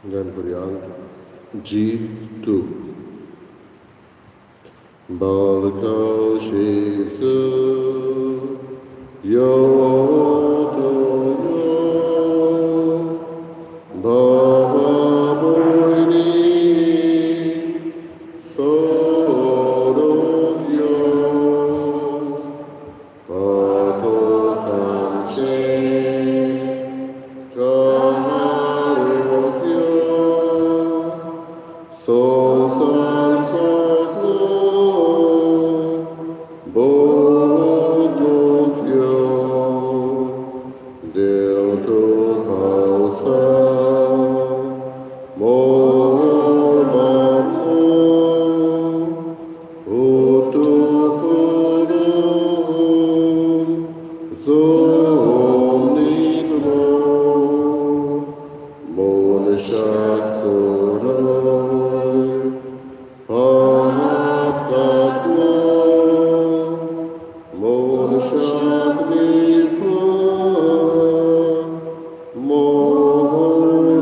Ganpuryank G2 Balakashisa Yotoyo Bhavamoini Sorokyo Patokamche Kamarokyo Sonsar Saklo Bodokyo Deoto Pausa Mormamo Utufurum Zonidmo Monashaksorai Pahatkatmo Monashaknifa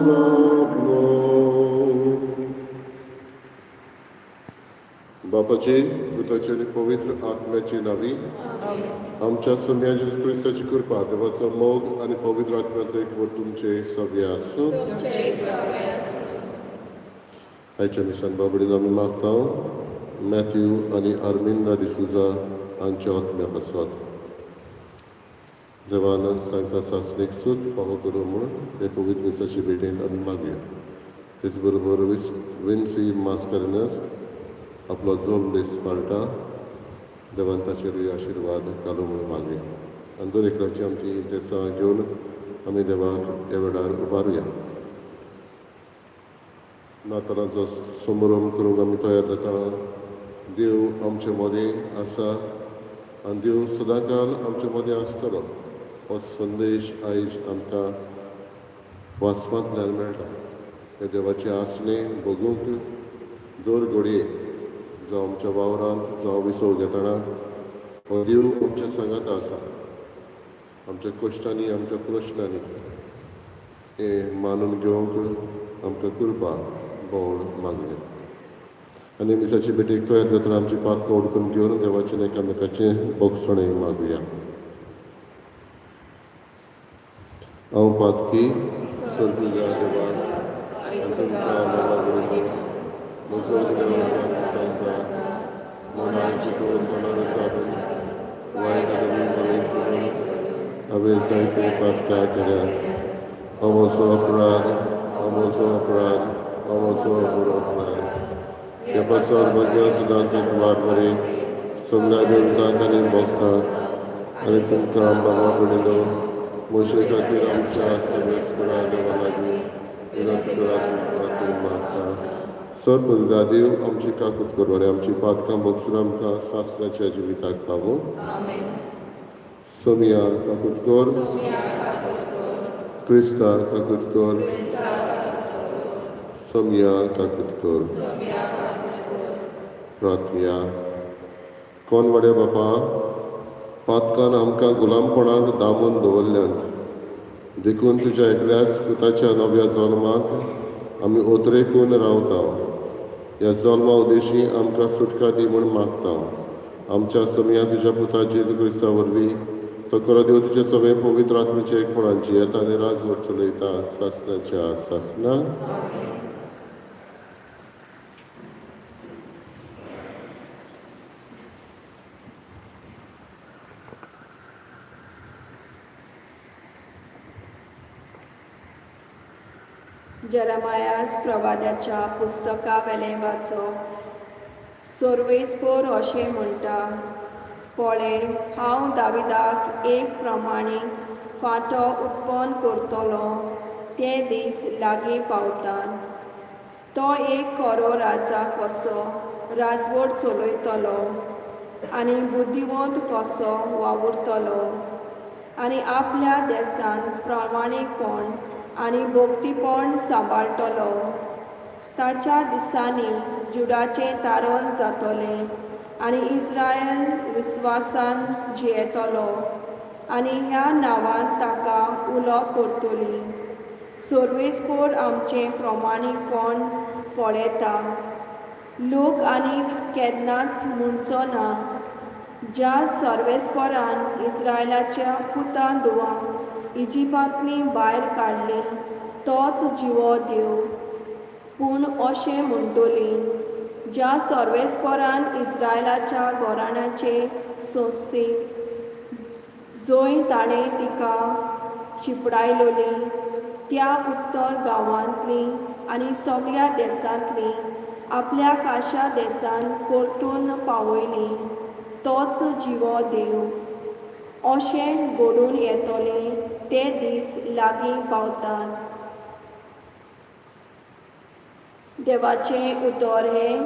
Mohanablo बापाचे पुताचे आणि पवित्र आत्म्याची नावी आमच्या सोन्या जेजू ख्रिस्ताची कृपा देवाचा मोग आणि पवित्र आत्म्याचं एक वर तुमचे सगळे आसूं आयच्या निशान बाबडीन आमी मागता मॅथ्यू आणि अरविंदा डिसुजा हांच्या आत्म्या पासत देवान तांकां सासणेक सूख फावो करूं म्हूण हे पवित्र दिसाची भेटेंत आमी मागया तेच बरोबर विन्सी मास्करनस आपलो जोल दीस पाळटा देवान ताचेरूय आशिर्वाद घालूं म्हणून मागया आनी दर एकल्याची आमची देसां घेवन आमी देवाक ह्या वेळार उबारुया नातालांचो समारंभ करूंक आमी तयार जाता देव आमचे मदें आसा आनी देव सदांकाल आमचे मदें आसतलो हो संदेश आयज आमकां वाचपांतल्यान मेळटा हे देवाचें आसणें बगूंक दर घडये जावं आमच्या वावरांत जावं विसव घेतना हो देव आमच्या सांगात आसा आमच्या कश्टांनी आमच्या प्रश्नांनी हे मानून घेवंक आमकां कृपा बोवळ मागया आनी दिसाची भेटेक तयार जातना आमची पातकां उडकून घेवन देवाचें एकामेकाचें बोगसणें मागुया हांव पातकी सर्गुजा देवाक आनी तुमकां मागता म्हजो देव आसा मनाची करून मनान जावन वायट आनी बरें सोडून हांवें जायते पातकां केल्या हो म्हजो अपराध हो म्हजो अपराध हो म्हजो अपराध हे पासत म्हज्या सदांच वाट बरें सगळ्या देवतांक आनी भक्तांक आनी तुमकां बाबा पडिलो म्हजे खातीर आमच्या सर्वेस्परा देवा लागीं विनंती करात मागता सर पवित्र देव आमची काकूत करूं आनी आमची पातकां बगसून आमकां सासऱ्याच्या जिविताक पावूं सोमिया काकूत कर क्रिस्ता काकूत कर सोमिया काकूत कर प्रार्थया कोण वडे बापा पातकान आमकां गुलामपणांत दामून दवरल्यांत देखून तुज्या एकल्याच पुताच्या नव्या जल्माक आमी ओतरेकून रावता ह्या जल्मा उद्देशी आमकां सुटका दी म्हूण मागता आमच्या समिया तुज्या पुता जेजू क्रिस्ता वरवीं तो करो देव तुजे सगळे पवित्र आत्मेचे एकपणांची येता आनी राजवट चलयता सासणाच्या सासना जेरमायास प्रवाद्याच्या पुस्तका वेलें वाचप सोर्वेस्पोर अशें म्हणटा पळय हांव दाविदाक एक प्रमाणीक फांटो उत्पन्न करतलो ते दीस लागीं पावतात तो एक खरो राजा कसो राजवट चलयतलो आनी बुद्धिवंत कसो वावुरतलो आनी आपल्या देशांत प्रामाणीकपण आनी भोक्तीपण सांबाळटलो ताच्या दिसांनी जुडाचें तारण जातलें आनी इस्रायल विस्वासान जियेतलो आनी ह्या नांवान ताका उलो करतली सर्वेस्पोर आमचें प्रमाणीकपण पळयता. लोक आनी केन्नाच म्हणचो ना, ज्या सर्वेस्परान इस्रायलाच्या पुता धुवांक इजिप्तांतली भायर काडली तोच जिवो देव. पूण अशें म्हणटलीं, ज्या सर्वेस्परान इस्रायलाच्या घराण्याचे संस्थेक जंय ताणें तिका शिपडायलोली त्या उत्तर गांवांतली आनी सगळ्या देशांतली आपल्या काशा देशांत परतून पावयली तोच जिवो देव. अशें घडून येतलें ते दीस लागीं पावतात. देवाचें उतर हें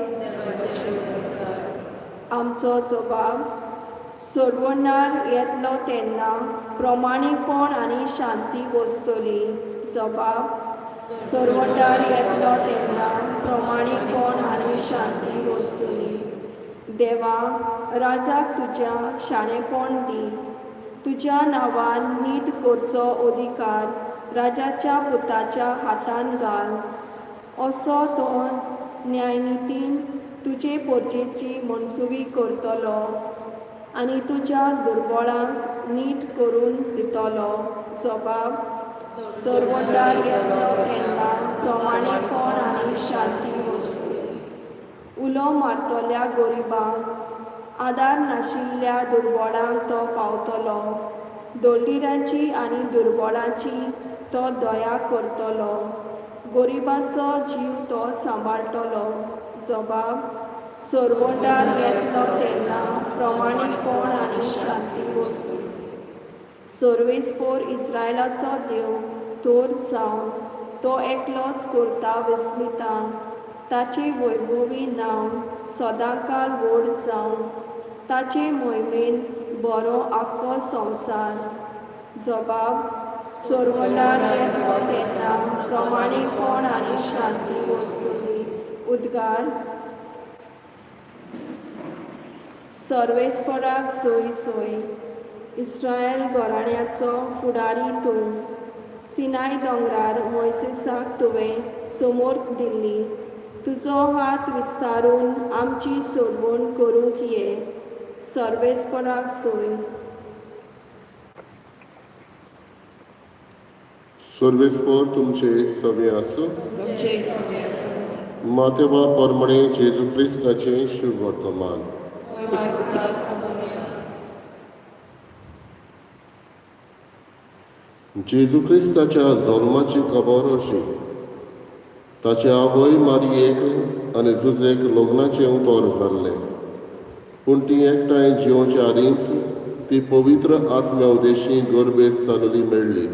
आमचो जबाब. सर्वनार येतलो तेन्ना प्रमाणीकपण आनी शांती वस्तली. जबाब. सर्वनार येतलो तेन्ना प्रमाणीकपण आनी शांती वस्तली. देवा, राजाक तुज्या शाणेपण दी. तुज्या नांवान नीट करचो अधिकार राजाच्या पुताच्या हातान घाल. असो तो न्यायनितीन तुजे परजेची मनसुबी करतलो आनी तुज्या दुर्बळांक नीट करून दितलो. जबाब. सर्वनार येतलो तेन्ना प्रमाणीकपण आनी शांती वस्तली. उलो मारतल्या गरिबांक, आदार नाशिल्ल्या दुर्बळांक तो पावतलो. दोलटिरांची आनी दुर्बळांची तो दया करतलो. गरिबांचो जीव तो सांबाळटलो. जबाब. सर्वनार येतलो तेन्ना प्रमाणीकपण आनी शांती वस्तली. सर्वेस्पोर इस्रायलाचो देव तोर जावन तो एकलोच करता विस्मितां. ताचें वैभवी नांव सदांकाल व्हड जावन ताचे मोहिमेन बरो आख्खो संवसार. जबाब. सर्वनार येतलो तेन्ना प्रमाणीकपण आनी शांती वस्तली. उद्गार. सर्वेस्पराक सोय सोय. इस्रायल घराण्याचो फुडारी तूं. सिनाय दोंगरार मोइसेसाक तुवें समोर दिल्ली. तुजो हात विस्तारून आमची सोडवण करूंक ये. सर्वेस्पराक सोय. सर्वेस्पोर तुमचे सवे आसूं. मातेवा परमणे जेजू क्रिस्ताचें शुभ वर्तमान. जेजू क्रिस्ताच्या जल्माची खबर अशी. ताचे आवय मारयेक आनी जुजेक लग्नाचें उतर जाल्लें, पूण ती एकठांय जिवचे आदींच ती पवित्र आत्म्या उदेशी गर्भेत जाल्ली मेळ्ळी.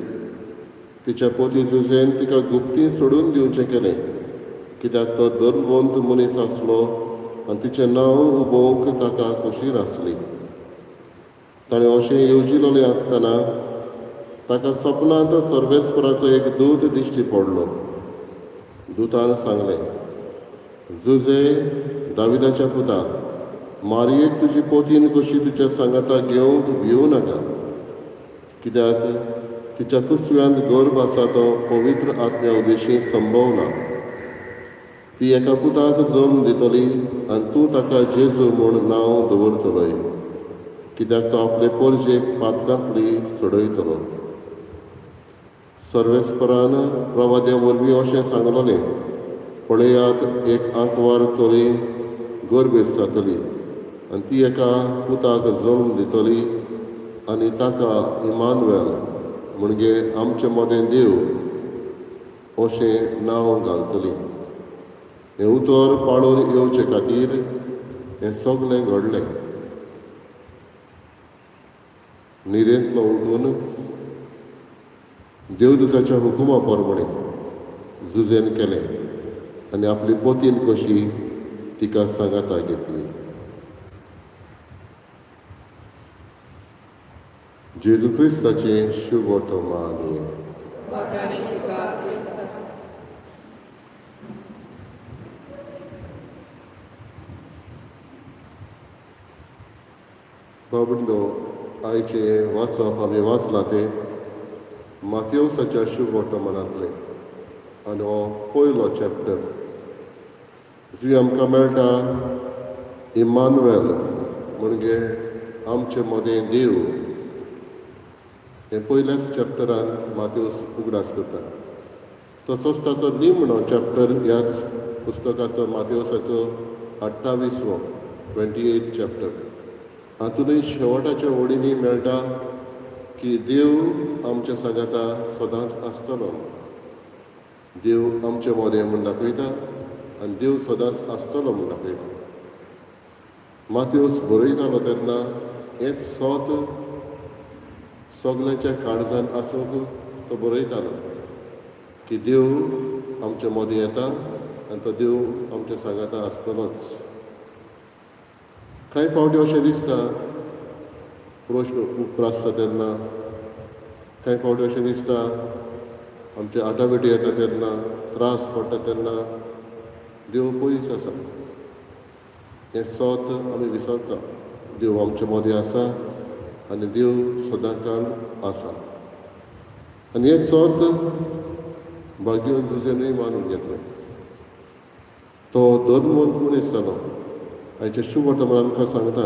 तिच्या पती जुजेन तिका गुप्ती सोडून दिवचें केलें, कित्याक तो धर्मवंत मनीस आसलो आनी तिचें नांव उबोवंक ताका खोशी नासली. ताणें अशें येवजिलोलें आसतना ताका सपनांत सर्वेस्पराचो एक दूत दिश्टी पडलो. दुतान सांगलें, जुजे, दाविदाच्या पुता, मारयेक तुजी पोतीन कशी तुज्या सांगाता घेवंक भिवू नाका, कित्याक तिच्या कुसव्यांत गर्भ आसा तो पवित्र आत्म्या उदेशी संभवना. ती एका पुताक जल्म दितली आनी तूं ताका जेजू म्हूण नांव दवरतलोय, कित्याक तो आपले परजेक पातकांतली सोडयतलो. सर्वेस्परान प्रवाद्या वरवीं अशें सांगलोलें, पळयात एक आंकवार चली गर्भेत जातली आनी ती एका पुताक जल्म दितली आनी ताका इमानुएल म्हणजे आमचे मदें देव अशें नांव घालतली. हें उतर पाळून येवचे खातीर हें सगळें घडलें. न्हिदेंतलो उठून देवदूताच्या हुकुमा प्रमाणे जुजेन केलें आनी आपली पोतीन कशी तिका सांगाता घेतली. जेजू क्रिस्ताचें शुभ वर्तमान. बाबडो आयचे वाचप हांवें वाचलां तें मातेवसाच्या शुभ वर्तमानांतलें. आनी हो पयलो चॅप्टर. जी आमकां मेळटा इमानुएल म्हणजे आमचे मदें देव. हें पयल्याच चॅप्टरान मातेवस उगडास करता. तसोच ताचो निमणो चॅप्टर ह्याच पुस्तकाचो मातेवसाचो 28वो 28th चॅप्टर. हातूनय शेवटाच्या ओळींनी मेळटा की देव आमच्या सांगाता सदांच आसतलो. देव आमचे मदें म्हूण दाखयता आनी देव सदांच आसतलो म्हूण दाखयता. मातेवस बरयतालो तेन्ना हेंच सोत सगल्यांच्या काळजान आसूंक तो बरयतालो की देव आमचे मदें येता आनी तो देव आमच्या सांगाता आसतलोच. कांय फावटी अशें दिसता प्रश्न खूब आसता तेन्ना, कांय फावटी अशें दिसता आमचे आटाबेटी येता तेन्ना, त्रास पडटा तेन्ना देव पयस आसा. हें सोत आमी विसरता. देव आमचे मदें आसा आनी देव सदांकाल आसा. आनी हें सोत भाग्योन झुजेनूय मानून घेतलें. तो धर्मवंत मनीस जालो. आयचे शुभ वर्तमान आमकां सांगता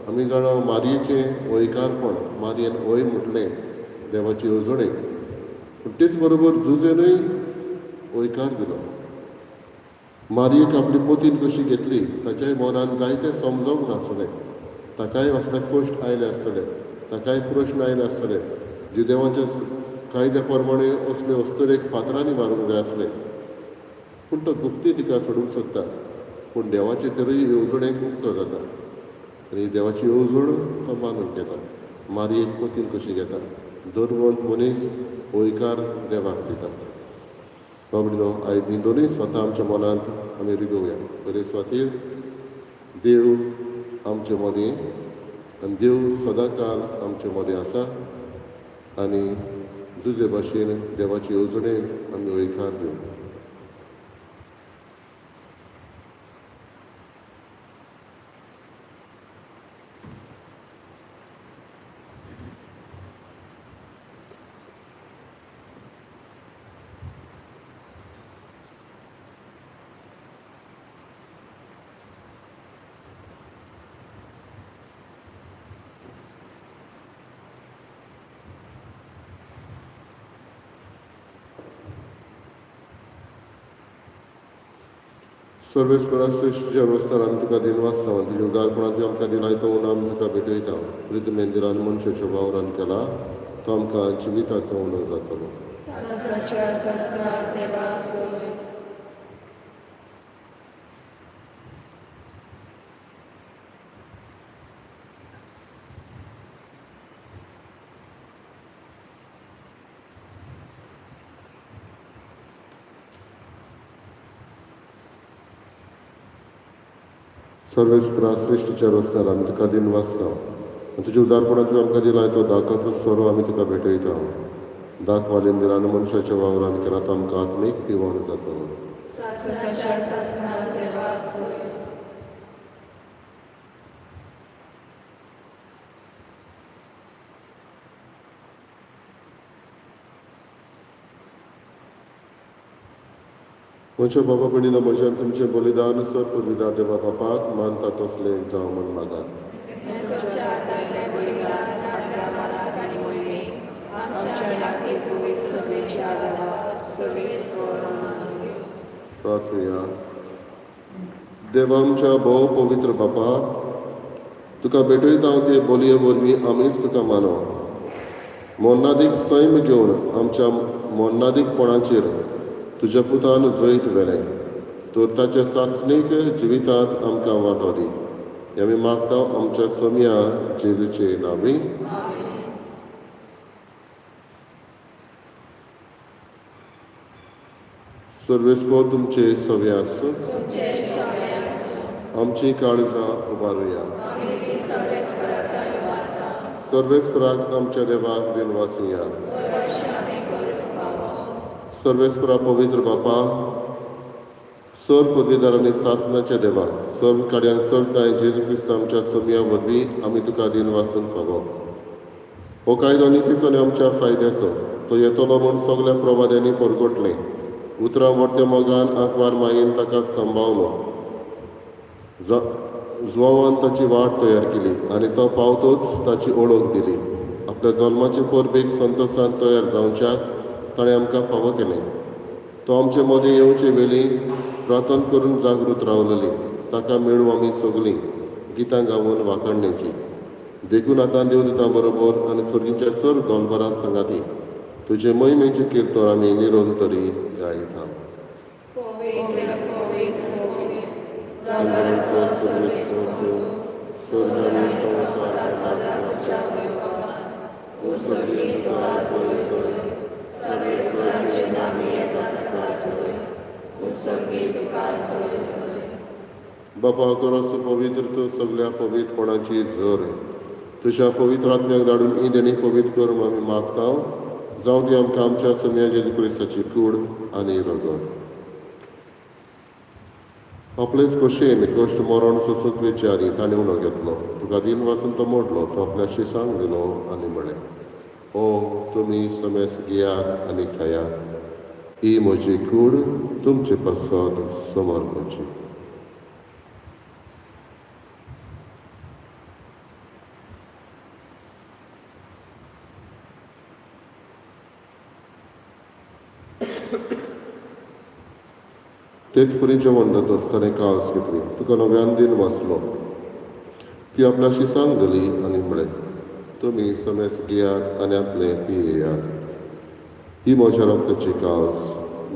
आमी जाणा मारयेचें वयकारपण, मारयेन वय म्हटलें देवाची येवजणेक. पूण तेच बरोबर झुजेनूय वयकार दिलो. मारयेक आपली पतीन कशी घेतली ताच्याय मनान जायतें समजोंक नासलें. ताकाय असले कश्ट आयले आसतले, ताकाय प्रश्न आयले आसतले. जे देवाच्या कायद्या प्रमाणे असले अस्तरेक फातरांनी मारूंक जाय आसले. पूण तो गुप्ती तिका सोडूंक सोदता. पूण देवाचे तरी येवजणेक उक्तो जाता आनी देवाची येवजण तो मानून घेता. मारयेक पतीन कशी घेता. धर्मवंत मनीस वयकार देवाक दिता. बाबडीनो आयज ही दोनूय स्वता आमच्या मनांत आमी रिगोवया. पयले स्वातीर देव आमचे मदें आनी देव सदांकाल आमचे मदें आसा आनी जुजे भाशेन देवाचे येवजणेक आमी वयकार दिवं. सर्वेस्परा श्रेष्ठ जेवस्तार आमी तुका दिनवास जावन तुज्या उदारपणान तुवें आमकां दिलाय तो उणो आमी तुका भेटयता. वृद्ध मेंदिरान मनशाच्या वावरान केला तो आमकां जिविताचो उणो जातलो. सर्वेस्परा श्रेष्ठच्या रस्त्यार आमी तुका दिनवास जावन तुज्या उदारपणान तुवें आमकां दिलाय तो दाकाचो सोरो आमी तुका भेटयता. दाक वालिंदिरान मनशाच्या वावरान केला तो आमकां आत्मीक पिवण जातलो. म्हज्या बाबा भयणीनो म्हज्यान तुमचें बलिदान सर पदवीदार देवा बापाक मानता तसलें जावं म्हण मागात. प्रार्थना. देवा आमच्या भोव पवित्र बापा, तुका भेटयता ते बोलये वरवीं आमीच तुका मानो. मोन्नादीक सैम घेवन आमच्या मोन्नादीकपणाचेर तुज्या पुतान जैत व्हेलें. तर ताच्या सासणीक जिवितांत आमकां वांटो दी. हें आमी मागता आमच्या सोम्या जेजूचे नांवी. सर्वेस्पर तुमचे सवे आसूं. आमची काळजां उबारुया. सर्वेस्पराक आमच्या देवाक दिनवासिया. सर्वेस्परा पवित्र बापा, सर पदवीदार आनी सासणाच्या देवा, सर्व काड्यान सरताय जेजू क्रिस्त आमच्या सोम्या वरवीं आमी तुका दिनवासून फावो. हो कायदो नितीचो आनी आमच्या फायद्याचो. तो येतलो म्हूण सगल्या प्रवाद्यांनी परगटलें. उतरां व्हरत्या मोगान आंकवार मागीन ताका सांबावलो. जुवावान ताची वाट तयार केली आनी तो पावतोच ताची ओळख दिली. आपल्या जल्माचे परबेक संतोशान तयार जावच्याक ताणें आमकां फावो केलें. तो आमचे मदें येवचे वेली प्रार्थना करून जागृत रावलेली. ताका मेळूं आमी सगळीं गितां गावून वाखाणणेची. देखून आतां देवदूता बरोबर आनी सर्गीच्या सर दोलबरां सांगाती तुजे महिमेचें किर्तन आमी निरंतरी गायता. बापा खरोच पवित्र तूं सगळ्या पवित्रपणाची झर. तुज्या पवित्र आत्म्याक धाडून ही देणी पवित्र करून आमी मागता. जावं ती आमकां आमच्या सम्या जेजू क्रिस्ताची कूड आनी रगत. आपलेच खोशेन कश्ट मरण सोसूंक विचारी ताणें उणो घेतलो. तुका दिन वाचून तो मोडलो. तो आपल्या शिसांक दिलो आनी म्हळें, ओ तुमी समेस घेयात आनी खायात. ही म्हजी कूड तुमचे पासत समोर करची. तेच परी जेवण जातच ताणें काळस घेतली. तुका नव्यान दिन वाचलो. ती आपल्या शिसांक दिली आनी म्हळें, तुमी समेस घेयात आनी आपले पियेयात. ही म्हज्या रक्ताची काळस,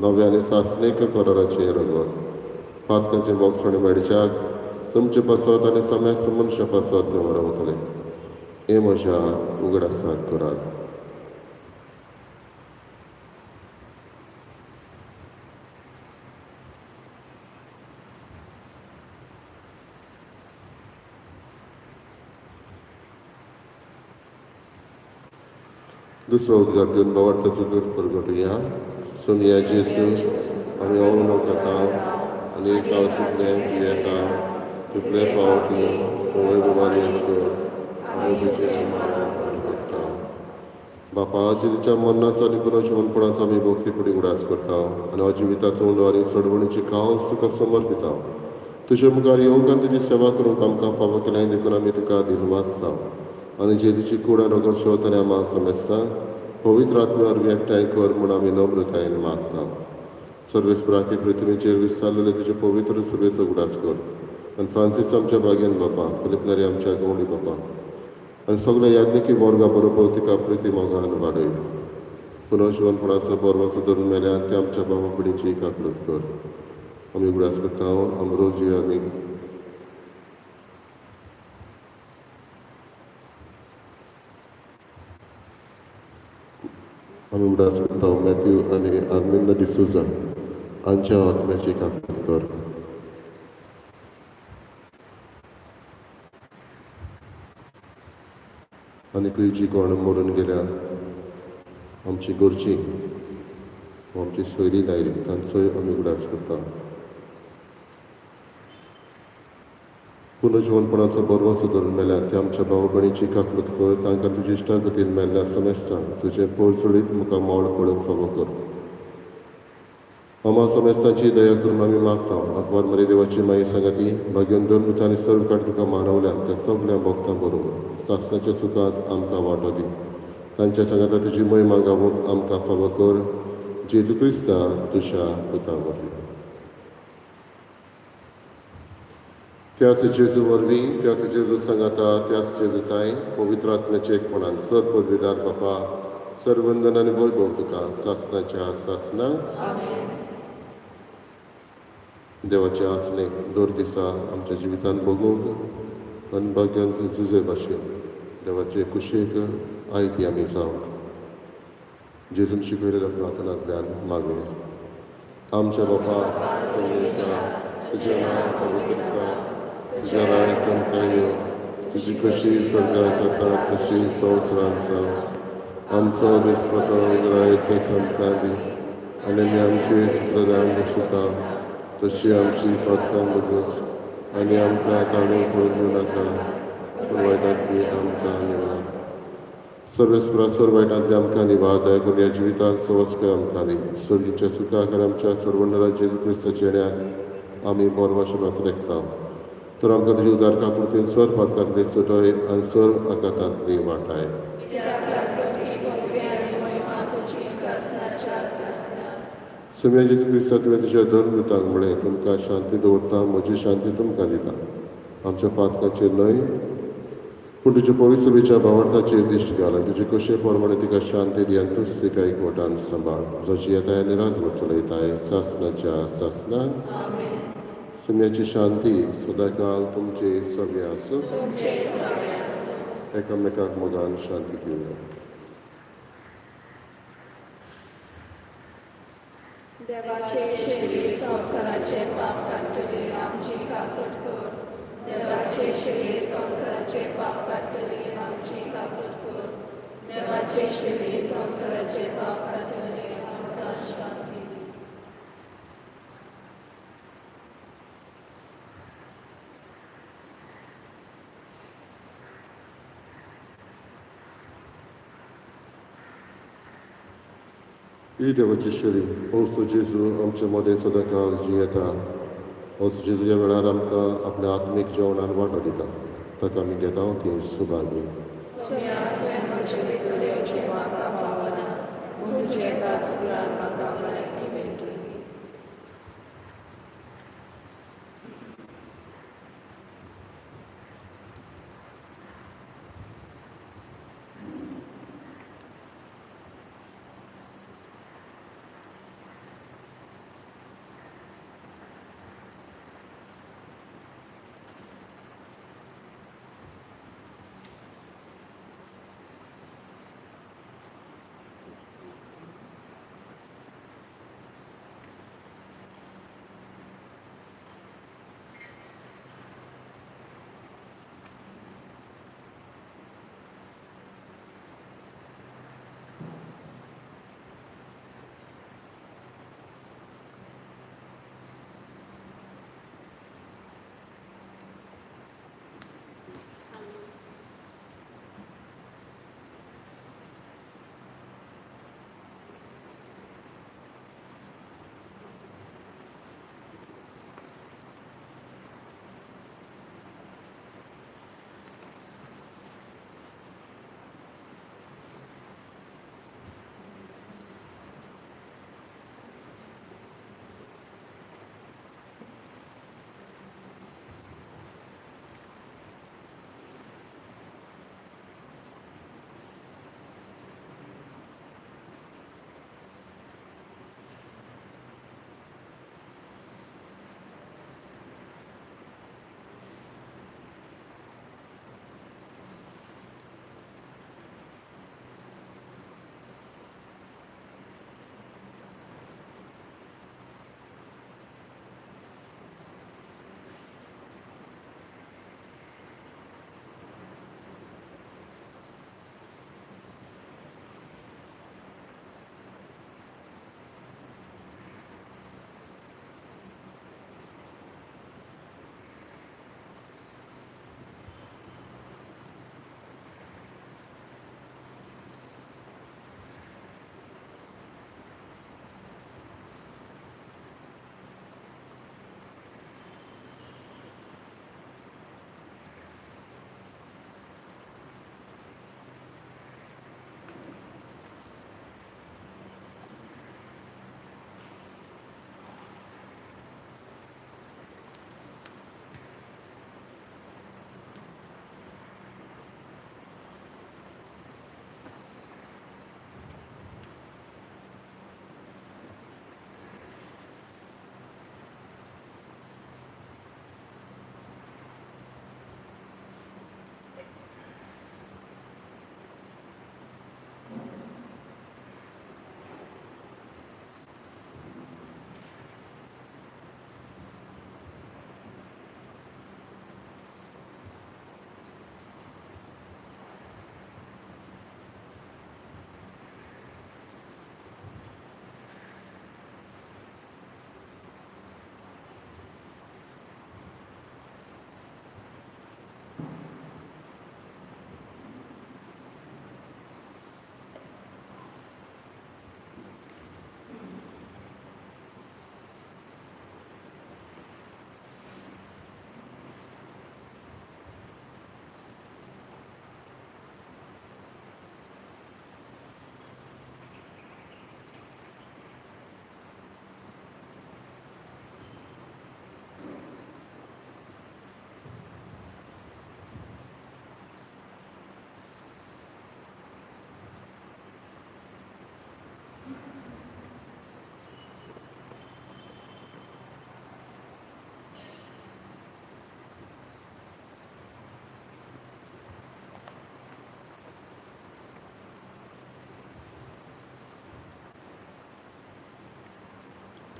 नव्या आनी सासणेक कराराचें रगत. पातकांचे बोगसणे मेळच्याक तुमचे पासत आनी समेस मनशा पासत देव रावतले. हे म्हज्या उगडासाक करात. दुसरो उद्गार दिवन बावडताचो दूत परगटुया. सोनिया जेसू आमी ओवलो खाता आनी एका सुटलें पियेता. तितले फावटी वैभवानी आसो आमी तुजें मरण परगटता. बापा जेजूच्या मरणाचो आनी पुनर्जीवनपणाचो आमी भक्तीपडी उडास करता आनी अजिविताचो उंडो आनी सडवणीची काळस तुका समर्पिता. तुजे मुखार येवंक आनी तुजी सेवा करूंक आमकां फावो केलें देखून आमी तुका दिनवासता. आनी जेजूची कूड आनी रगत शेवताना आमी समेस्ता पवित्र आत्म्यावर एकठांय कर म्हूण आमी नम्रतायेन मागता. सर्वेस्पराकी पृथ्वीचेर विस्तारलेले तुजे पवित्र सुबेचो उगडास कर. आनी फ्रांसीस आमच्या बागेन बापा, फिलिप नरी आमच्या गवंडी बापा आनी सगळे याज्ञिकी वर्गा बरोबर तिका प्रिती मोगान वाडय. पुनर्जीवनपणाचो बरवासो धरून मेल्यात ते आमच्या भावा पिढीची काकूट कर. आमी उगडास करता अमरोजी आनी आमी उगडास करता मॅथ्यू आनी आर्मिंदा डिसुजा हांच्या आत्म्याची काकूट कर. आनी जी कोण मरून गेल्या आमची गोरची आमची सोयरी दायरी तांचोय आमी उगडास करता. पुनर्जीवनपणाचो बरवासो धरून मेल्यात ते आमच्या भाव भयणीची काकूट कर. तांकां तुजी इश्टा गतीन मेल्ल्या समेस्ता तुजें पोळसुळीत मुखार मोल पळोवंक फावो कर. आमा समेस्ताची दया करून आमी मागता. आंकवार मरे देवाची माई सांगाती भाग्यन धर्म आनी सर्व काड तुका मानवल्यात त्या सगळ्या भक्तां बरोबर सासणाच्या सुखांत आमकां वांटो दी. तांच्या सांगाता तुजी महिमा गावूंक आमकां फावो कर. जेजू क्रिस्ता तुज्या पुता वरवीं. त्याच जेजू वरवीं, त्याच जेजू सांगाता, त्याच जेजूताय पवित्र आत्म्याचे एकपणान सर पदवीदार बापा सर्वंदन आनी वैभव तुका सासणाच्या सासना देवाचे आसले दर दिसा आमच्या जिवितान भोगूंक आनी भाग्यांत झुजे भाशेन देवाचे कुशेक आयती आमी जावंक जेजून शिकयलेल्या प्रार्थनांतल्यान मागुया. आमच्या बापा तुजें नांव पवित्र आसा. तुजें राय संवसार येवं. तुजी कशी स्वर्गांत जाता तशी संवसारांत जावं. आमचो दिसपतो रायचो आमकां दी आनी आमची चुकल्यां शिता तशी आमची पातकां बगस आनी आमकां ताणें पळोवंक नाका पूण वायटांतली आमकां निवार. सर्वेस्परासोर वायटांतले आमकां निवादाय करून ह्या जिवितांत सवस्कय आमकां दी सर्गीच्या सुखाक आनी आमच्या सोडवणारा जेजू क्रिस्ताच्या येण्याक आमी बोरवाशे मात रेखता तर आमकां तुजी उदारका कृतीन सर पातकांतली सुटय आनी सर आकातांतली वाटाय सुम्या जेजू क्रिस्ता तुवें तुज्या धर्म वृतांक म्हळें तुमकां शांती दवरता म्हजी शांती तुमकां दिता आमच्या पातकाचेर न्हय पूण तुज्या पवित्र सभेच्या भावार्थाचेर दिश्ट घाल आनी तुजे कशे प्रमाणे तिका शांती दी आनी तूं तिका एकवटान सांबाळ जशी येताय आनी राजवट चलयताय सासणाच्या सासणाक सुम्याची शांती सदांकाल तुमचे सगळे आसूं एकामेकाक मोगान शांती दिवया देवाचे शेळी संवसाराचे पाप काडटले आमची काकूट कर देवाचे शेळी संवसाराचे पाप काडटले आमची काकूट कर देवाचे शेळी संवसाराचे पाप काडटले आमकां शांती दी ही देवाची शेळी असो जेजू आमच्या मदें सदांकाळ जियेता असो जेजू ह्या वेळार आमकां आपल्या आत्मीक जेवणान वांटो दिता ताका आमी घेता ती सुभागी सुम्या तुवें म्हजे भितर येवचें म्हाका फावना पूण तुजे राजकुरान म्हाका भलायकी मेळटली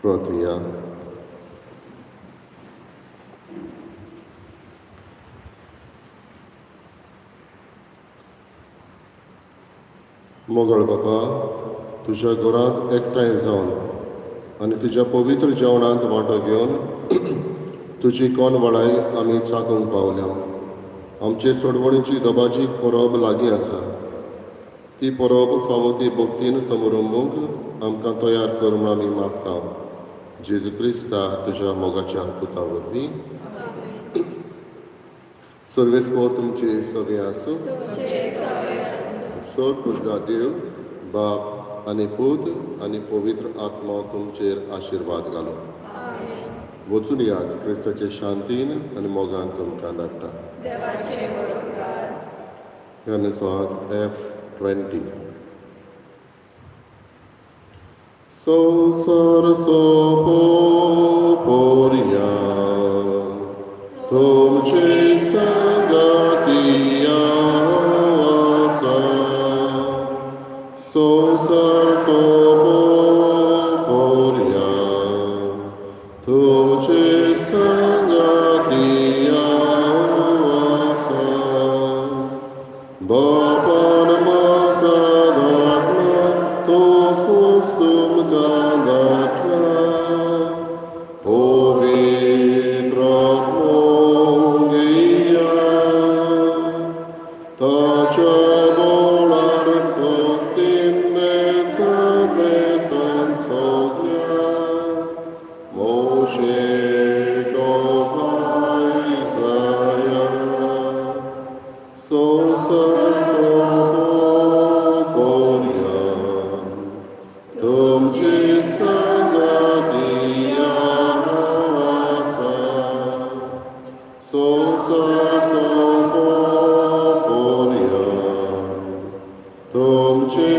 Protria. मोगळ बाबा, तुझ्या घरांत एकठांय जावन आनी तुज्या पवित्र जेवणांत वांटो घेवन तुजी कोणवळाय आमी चाकूंक पावल्या. आमचे सोडवणीची दोबाची परब लागीं आसा. ती परब फावो ती भक्तीन समरुंबूंक आमकां तयार कर म्हूण आमी मागता. जेजू क्रिस्ता तुज्या मोगाच्या पुता वरवीं. सर्वेस्पोर तुमचे सगळे आसूं. तुमचे सगळे आसूं. सोर पुजगा देव, बाप आनी पूत आनी पवित्र आत्मा तुमचेर आशिर्वाद घालो. आमेन. वचून यात क्रिस्ताचे शांतीन आनी मोगान तुमकां धाडटा. देवाचे बरोबर. ह्या सुवात F20. संसार सोपो पोरया तुमचे संगती आसा. संसार सोपो पोरया तुमचे संगती आसा. बापान म्हाका धाडला तसोच तुमकां धाडला. पवित्र आत्मो घेया ताच्या बोळार सक्तीन नेसन सोगल्या. मोशे कोफाय जाया संसार सोपो पोरया तुमची संगती आसा. संसार सोपो पोरया तुमची